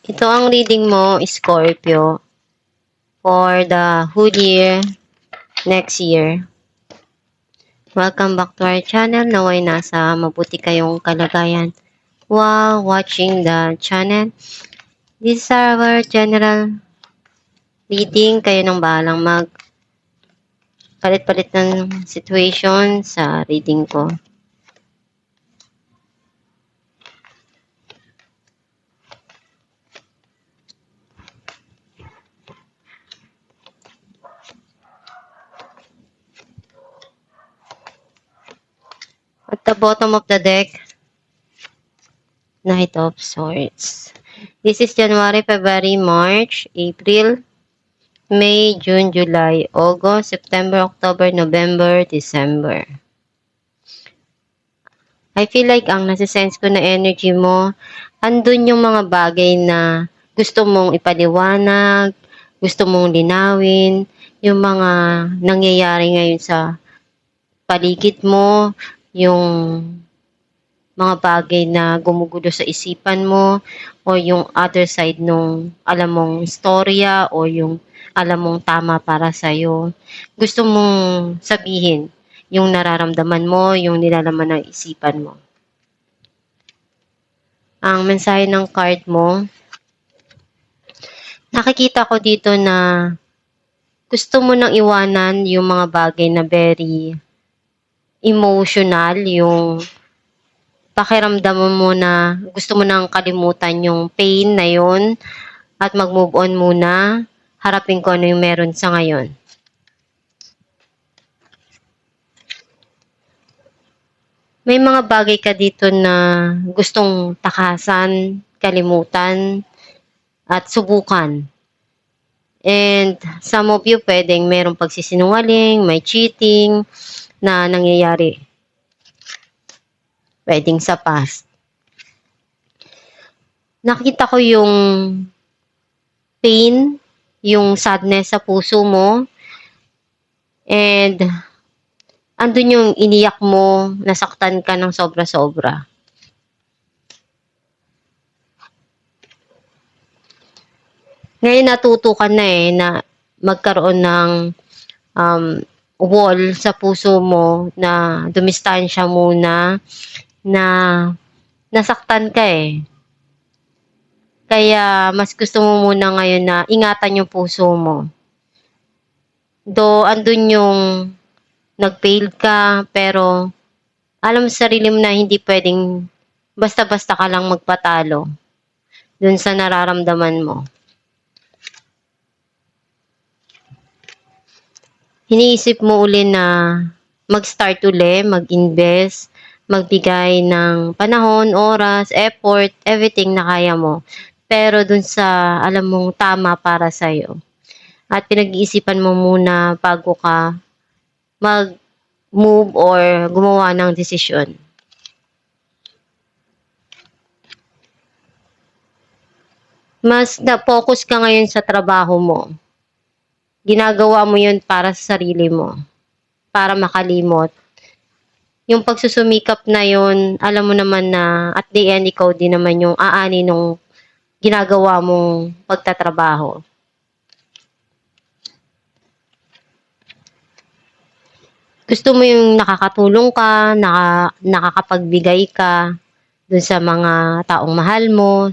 Ito ang reading mo, Scorpio, for the whole year, next year. Welcome back to our channel. Naway nasa mabuti kayong kalagayan while watching the channel. This is our general reading. Kayo nang bahalang mag palit-palit ng situation sa reading ko. At the bottom of the deck, Knight of Swords. This is January, February, March, April, May, June, July, August, September, October, November, December. I feel like ang nasisense ko na energy mo, andun yung mga bagay na gusto mong ipaliwanag, gusto mong linawin, yung mga nangyayari ngayon sa paligid mo, yung mga bagay na gumugulo sa isipan mo, o yung other side nung alam mong istorya, o yung alam mong tama para sa'yo. Gusto mong sabihin yung nararamdaman mo, yung nilalaman ng isipan mo. Ang mensahe ng card mo, nakikita ko dito na gusto mo nang iwanan yung mga bagay na very emotional, yung pakiramdam mo na gusto mo nang kalimutan yung pain na yun at mag-move on muna, harapin ko ano yung meron sa ngayon. May mga bagay ka dito na gustong takasan, kalimutan, at subukan. And some of you pwedeng merong pagsisinungaling, may cheating na nangyayari. Pwedeng sa past. Nakita ko yung pain, yung sadness sa puso mo. And andun yung iniyak mo, nasaktan ka ng sobra-sobra. Ngayon natuto ka na na magkaroon ng wall sa puso mo na dumistansya muna, na nasaktan ka Kaya mas gusto mo muna ngayon na ingatan yung puso mo. Andun yung nag-fail ka, pero alam mo sa sarili mo na hindi pwedeng basta-basta ka lang magpatalo dun sa nararamdaman mo. Iniisip mo uli na mag-start uli, mag-invest, magbigay ng panahon, oras, effort, everything na kaya mo. Pero dun sa alam mong tama para sa'yo. At pinag-iisipan mo muna bago ka mag-move or gumawa ng desisyon. Mas na-focus ka ngayon sa trabaho mo. Ginagawa mo yun para sa sarili mo. Para makalimot. Yung pagsusumikap na yun, alam mo naman na at the end, ikaw din naman yung aani nung ginagawa mong pagtatrabaho. Gusto mo yung nakakatulong ka, nakakapagbigay ka dun sa mga taong mahal mo.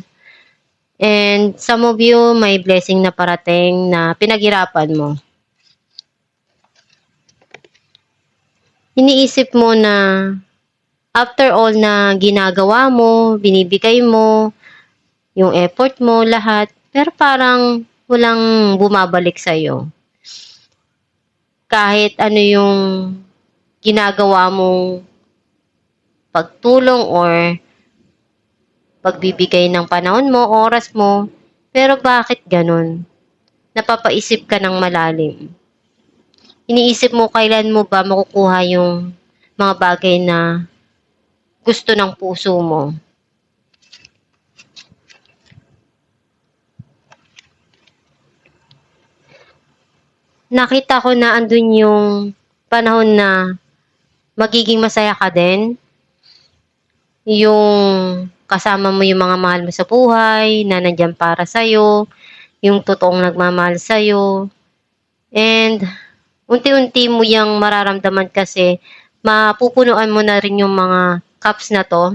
And some of you, may blessing na parating na pinaghirapan mo. Iniisip mo na after all na ginagawa mo, binibigay mo, yung effort mo, lahat, pero parang walang bumabalik sa'yo. Kahit ano yung ginagawa mong pagtulong or pagbibigay ng panahon mo, oras mo, pero bakit ganun? Napapaisip ka ng malalim. Iniisip mo kailan mo ba makukuha yung mga bagay na gusto ng puso mo. Nakita ko na andun yung panahon na magiging masaya ka din. Yung kasama mo yung mga mahal mo sa buhay na nandiyan para sa'yo, yung totoong nagmamahal sa'yo. And unti-unti mo yang mararamdaman kasi mapupunuan mo na rin yung mga cups na 'to.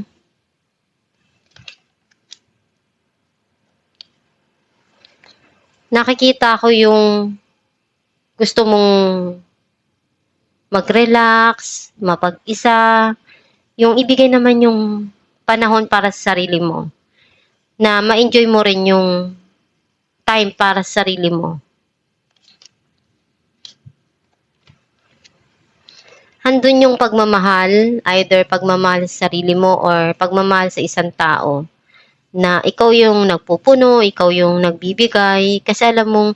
Nakikita ko yung gusto mong mag-relax, mapag-isa, yung ibigay naman yung panahon para sa sarili mo, na ma-enjoy mo rin yung time para sa sarili mo. Andun yung pagmamahal, either pagmamahal sa sarili mo or pagmamahal sa isang tao, na ikaw yung nagpupuno, ikaw yung nagbibigay, kasi alam mong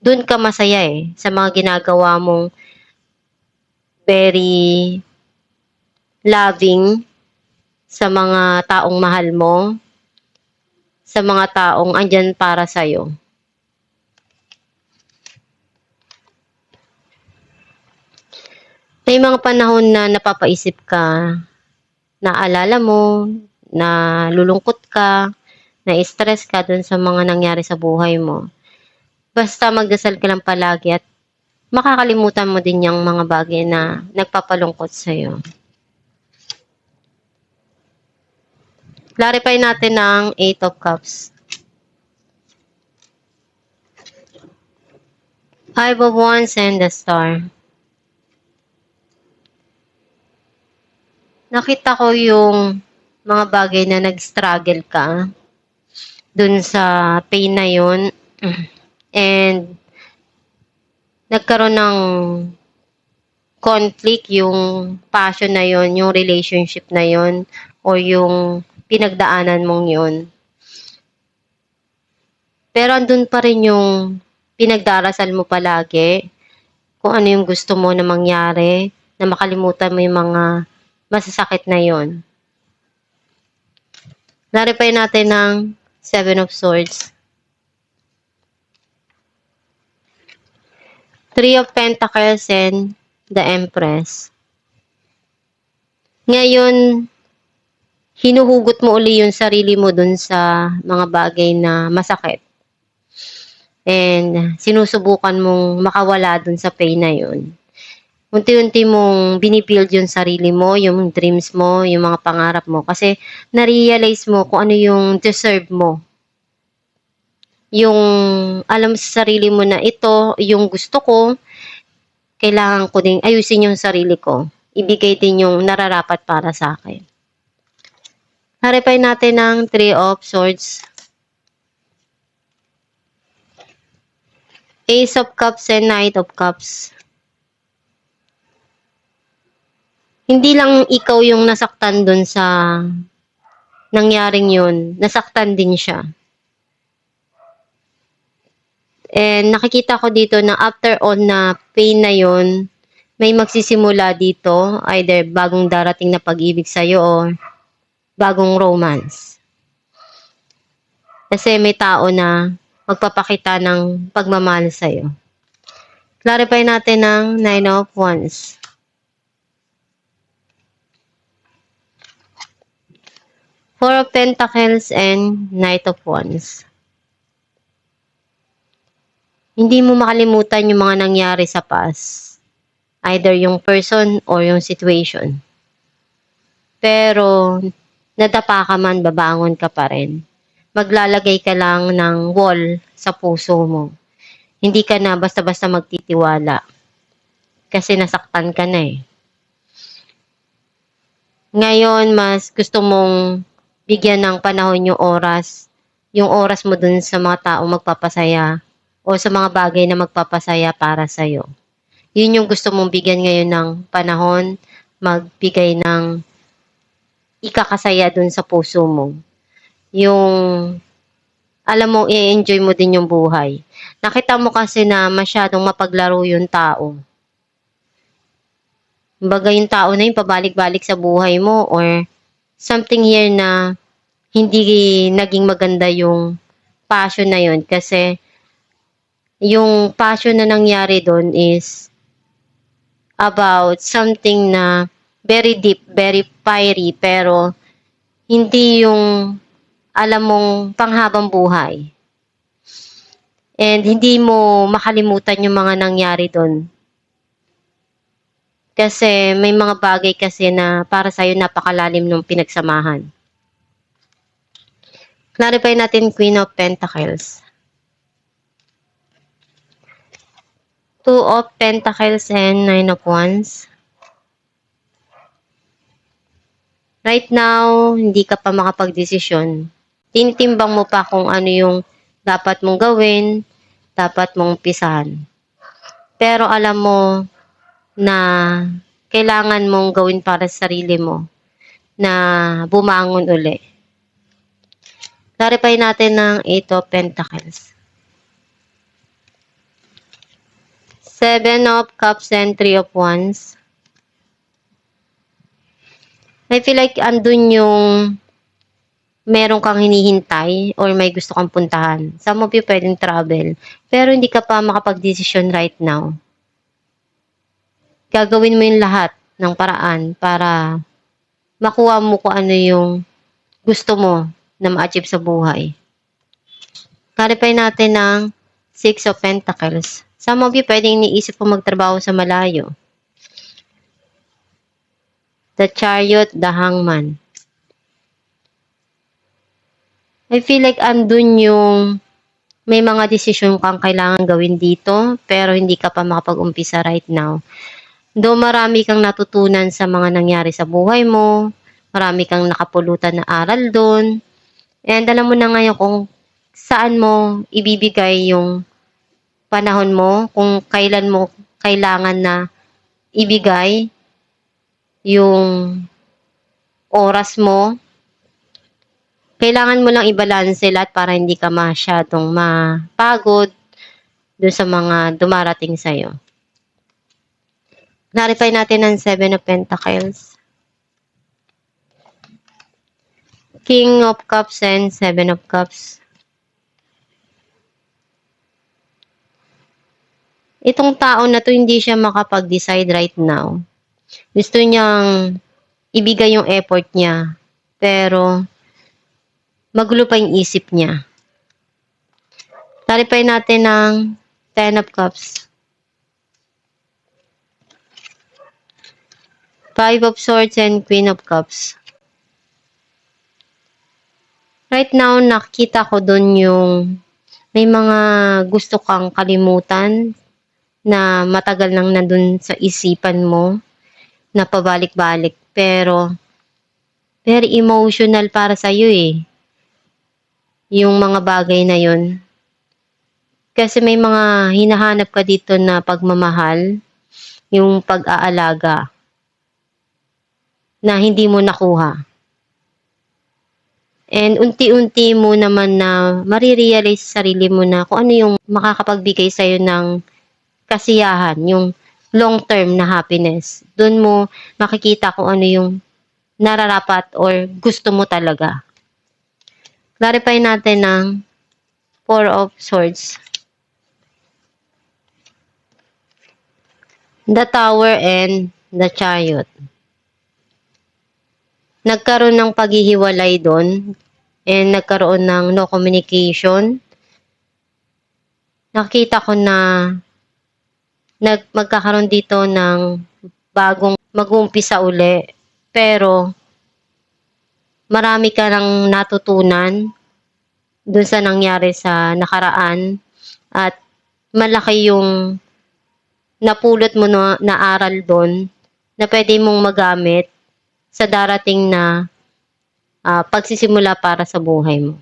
dun ka masaya sa mga ginagawa mong very loving sa mga taong mahal mo, sa mga taong andyan para sa'yo. May mga panahon na napapaisip ka, naalala mo, na lulungkot ka, na-stress ka dun sa mga nangyari sa buhay mo. Basta magdasal ka lang palagi at makakalimutan mo din yung mga bagay na nagpapalungkot sa'yo. Clarify natin ang 8 of Cups. 5 of Wands and the Star. Nakita ko yung mga bagay na nag-struggle ka dun sa pain na yun. And nagkaroon ng conflict yung passion na yun, yung relationship na yun, o yung pinagdaanan mong yun. Pero andun pa rin yung pinagdarasal mo palagi, kung ano yung gusto mo na mangyari, na makalimutan mo yung mga masasakit na yun. Clarify natin ng 7 of Swords. 3 of Pentacles and the Empress. Ngayon, hinuhugot mo uli yung sarili mo dun sa mga bagay na masakit. And sinusubukan mong makawala dun sa pain na yun. Unti-unti mong binibuild yung sarili mo, yung dreams mo, yung mga pangarap mo. Kasi na-realize mo kung ano yung deserve mo. Yung alam sa sarili mo na ito, yung gusto ko, kailangan ko ding ayusin yung sarili ko. Ibigay din yung nararapat para sa akin. Clarify natin ang 3 of Swords. Ace of Cups and Knight of Cups. Hindi lang ikaw yung nasaktan dun sa nangyaring yun. Nasaktan din siya. And nakikita ko dito na after all na pain na yun, may magsisimula dito, either bagong darating na pag-ibig sa'yo or bagong romance. Kasi may tao na magpapakita ng pagmamahal sa'yo. Clarify natin ang 9 of Wands. 4 of Pentacles and Knight of Wands. Hindi mo makalimutan yung mga nangyari sa past. Either yung person or yung situation. Pero, nadapa ka man, babangon ka pa rin. Maglalagay ka lang ng wall sa puso mo. Hindi ka na basta-basta magtitiwala. Kasi nasaktan ka na Ngayon, mas gusto mong bigyan ng panahon yung oras mo dun sa mga tao magpapasaya o sa mga bagay na magpapasaya para sa'yo. Yun yung gusto mong bigyan ngayon ng panahon, magbigay ng ikakasaya dun sa puso mo. Yung, alam mo, i-enjoy mo din yung buhay. Nakita mo kasi na masyadong mapaglaro yung tao. Kumbaga yung tao na yung pabalik-balik sa buhay mo or something here na hindi naging maganda yung passion na yun kasi yung passion na nangyari doon is about something na very deep, very fiery, pero hindi yung alam mong panghabang buhay. And hindi mo makalimutan yung mga nangyari doon. Kasi may mga bagay kasi na para sa'yo napakalalim ng pinagsamahan. Clarify natin Queen of Pentacles. Two of Pentacles and Nine of Wands. Right now, hindi ka pa makapagdesisyon. Tinitimbang mo pa kung ano yung dapat mong gawin, dapat mong umpisahan. Pero alam mo na kailangan mong gawin para sa sarili mo na bumangon uli. Clarify natin ng Eight of Pentacles. Seven of Cups and Three of Wands. I feel like andun yung meron kang hinihintay or may gusto kang puntahan. Some of you pwedeng travel, pero hindi ka pa makapag-desisyon right now. Gagawin mo yung lahat ng paraan para makuha mo kung ano yung gusto mo na ma-achieve sa buhay. Clarify natin ng Six of Pentacles. Some of you pwedeng iniisip mo magtrabaho sa malayo. The Chariot, the Hangman. I feel like andun yung may mga desisyon kang kailangan gawin dito pero hindi ka pa makapag-umpisa right now. Though marami kang natutunan sa mga nangyari sa buhay mo, marami kang nakapulutan na aral doon, and alam mo na ngayon kung saan mo ibibigay yung panahon mo, kung kailan mo kailangan na ibigay yung oras mo. Kailangan mo lang i-balance lahat para hindi ka masyadong mapagod dun sa mga dumarating sa'yo. Clarify natin ang Seven of Pentacles. King of Cups and Seven of Cups. Itong tao na to hindi siya makapag-decide right now. Gusto niyang ibigay yung effort niya, pero magulo pa yung isip niya. Clarify natin ang Ten of Cups. Five of Swords and Queen of Cups. Right now, nakita ko dun yung may mga gusto kang kalimutan na matagal nang nandun sa isipan mo na pabalik-balik. Pero, very emotional para sa'yo eh. Yung mga bagay na yun. Kasi may mga hinahanap ka dito na pagmamahal, yung pag-aalaga, na hindi mo nakuha. And unti-unti mo naman na marirealize sa sarili mo na kung ano yung makakapagbigay sa'yo ng kasiyahan, yung long-term na happiness. Doon mo makikita kung ano yung nararapat or gusto mo talaga. Clarify natin ng Four of Swords. The Tower and the Chariot. Nagkaroon ng paghihiwalay doon and nagkaroon ng no communication. Nakita ko na magkakaroon dito ng bagong mag-uumpisa uli. Pero marami ka nang natutunan doon sa nangyari sa nakaraan at malaki yung napulot mo na aral doon na pwede mong magamit sa darating na pagsisimula para sa buhay mo.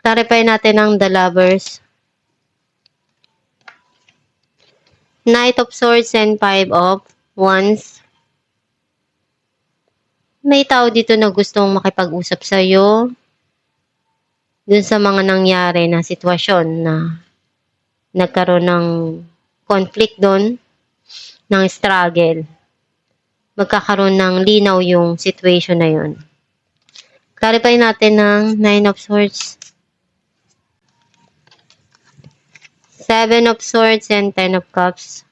Clarify natin ang The Lovers. Knight of Swords and Five of Wands. May tao dito na gustong makipag-usap sa'yo dun sa mga nangyari na sitwasyon na nagkaroon ng conflict doon, ng struggle. Magkakaroon ng linaw yung situation na yun. Clarify natin ng Nine of Swords. Seven of Swords and Ten of Cups.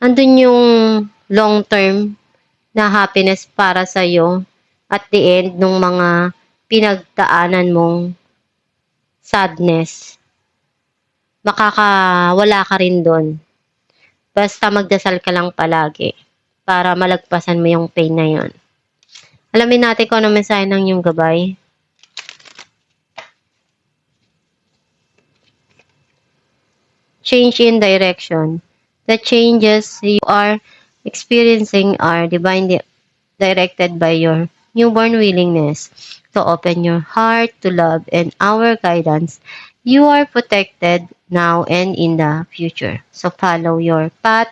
Andun yung long-term na happiness para sa'yo at the end ng mga pinagdaanan mong sadness, makakawala ka rin doon. Basta magdasal ka lang palagi para malagpasan mo yung pain na yon. Alamin natin kung ano mensahe ng iyong gabay. Change in direction. The changes you are experiencing are divinely directed by your newborn willingness to open your heart to love and our guidance. You are protected now and in the future. So follow your path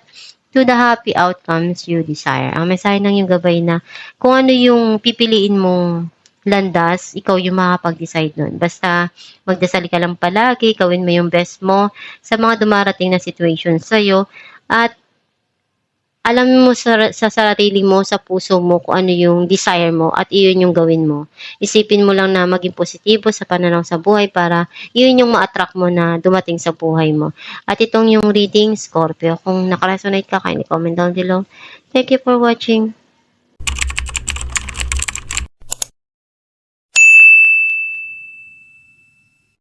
to the happy outcomes you desire. Ang mensahe ng yung gabay na kung ano yung pipiliin mong landas, ikaw yung makapag-decide nun. Basta magdasal ka lang palagi, gawin mo yung best mo sa mga dumarating na situation sa'yo, at alam mo sa sarili mo, sa puso mo kung ano yung desire mo at iyon yung gawin mo. Isipin mo lang na maging positibo sa pananaw sa buhay para iyon yung ma-attract mo na dumating sa buhay mo. At itong yung reading, Scorpio, kung nakaresonate ka, kindly comment down below. Thank you for watching.